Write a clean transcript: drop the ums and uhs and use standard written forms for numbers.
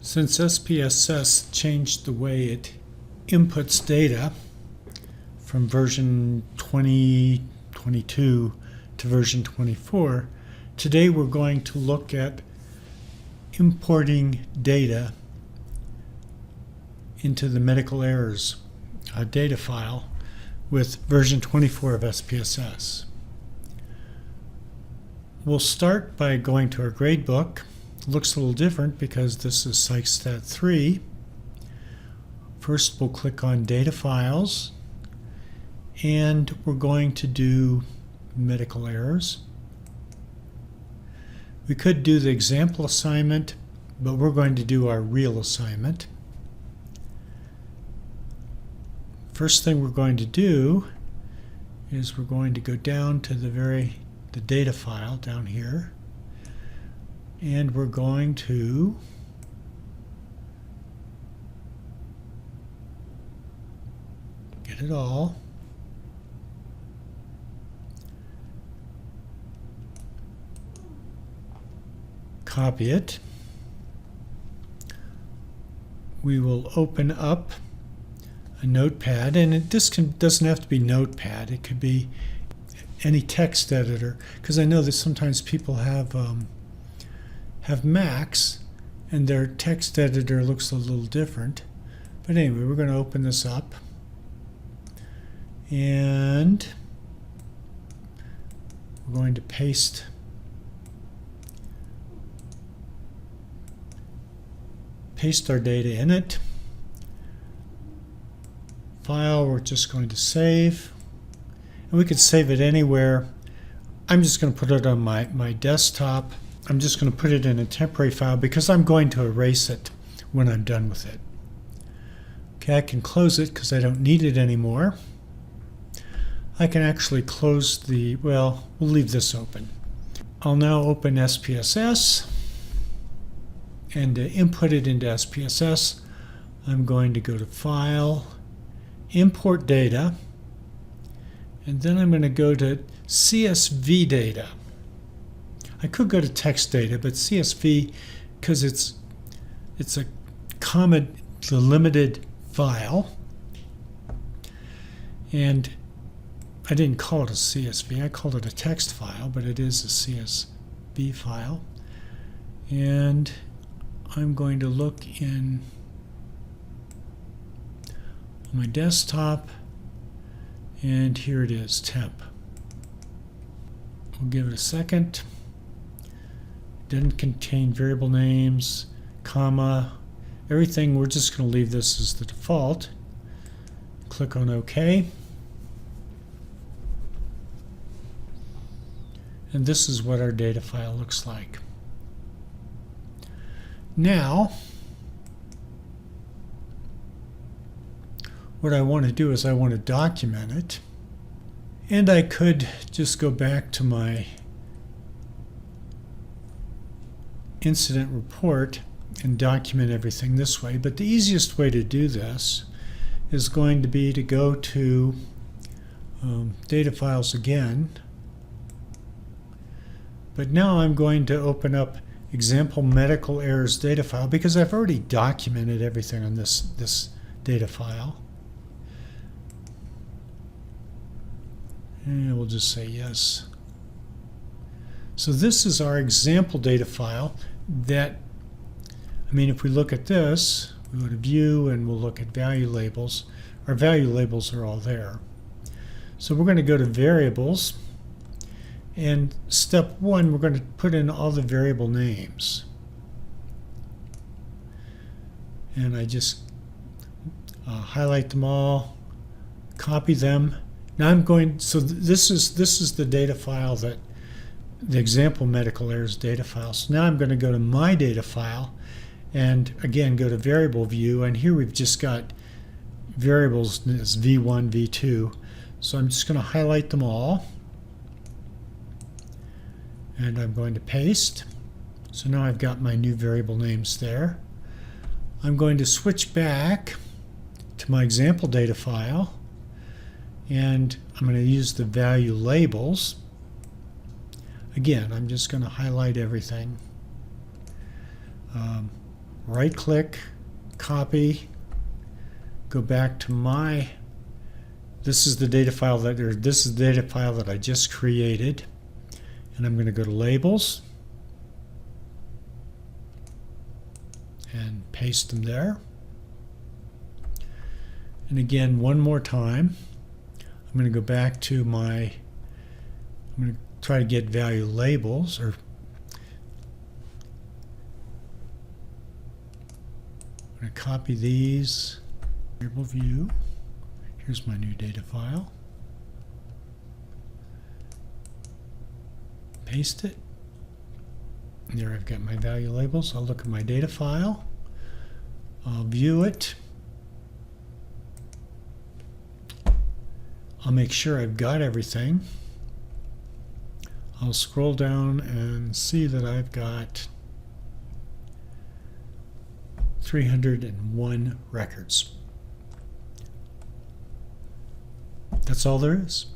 Since SPSS changed the way it inputs data from version 2022 to version 24, today we're going to look at importing data into the medical errors data file with version 24 of SPSS. We'll start by going to our gradebook. It looks a little different because this is PsychStat 3. First, we'll click on Data Files, and we're going to do medical errors. We could do the example assignment, but we're going to do our real assignment. First thing we're going to do is we're going to go down to the data file down here, and we're going to get it all. Copy it. We will open up a notepad, and this doesn't have to be Notepad. It could be any text editor, because I know that sometimes people have Macs and their text editor looks a little different. But anyway, we're going to open this up, and we're going to paste our data in it. File, we're just going to save, and we could save it anywhere. I'm just going to put it on my desktop. I'm just going to put it in a temporary file because I'm going to erase it when I'm done with it. Okay, I can close it because I don't need it anymore. I can actually close we'll leave this open. I'll now open SPSS, and to input it into SPSS, I'm going to go to File, Import Data, and then I'm going to go to CSV data. I could go to text data, but CSV, because it's a limited file, and I didn't call it a CSV, I called it a text file, but it is a CSV file. And I'm going to look in my desktop, and here it is, temp. We'll give it a second. Doesn't contain variable names, comma, everything. We're just going to leave this as the default. Click on OK. And this is what our data file looks like. Now, what I want to do is I want to document it. And I could just go back to my incident report and document everything this way. But the easiest way to do this is going to be to go to data files again. But now I'm going to open up example medical errors data file because I've already documented everything on this data file. And we'll just say yes. So this is our example data file that, if we look at this, we go to View and we'll look at value labels. Our value labels are all there. So we're going to go to Variables, and step 1, we're going to put in all the variable names. And I just highlight them all, copy them. Now this is the data file, the example medical errors data file. So now I'm going to go to my data file and again go to variable view, and here we've just got variables as V1, V2. So I'm just going to highlight them all, and I'm going to paste. So now I've got my new variable names there. I'm going to switch back to my example data file, and I'm going to use the value labels. Again, I'm just going to highlight everything. right click, copy, go back to my, this is the data file that I just created, and I'm going to go to labels and paste them there. And again, one more time, I'm going to go back to my, I'm going to try to get value labels, or I'm going to copy these, variable view. Here's my new data file. Paste it. And there I've got my value labels. I'll look at my data file. I'll view it. I'll make sure I've got everything. I'll scroll down and see that I've got 301 records. That's all there is.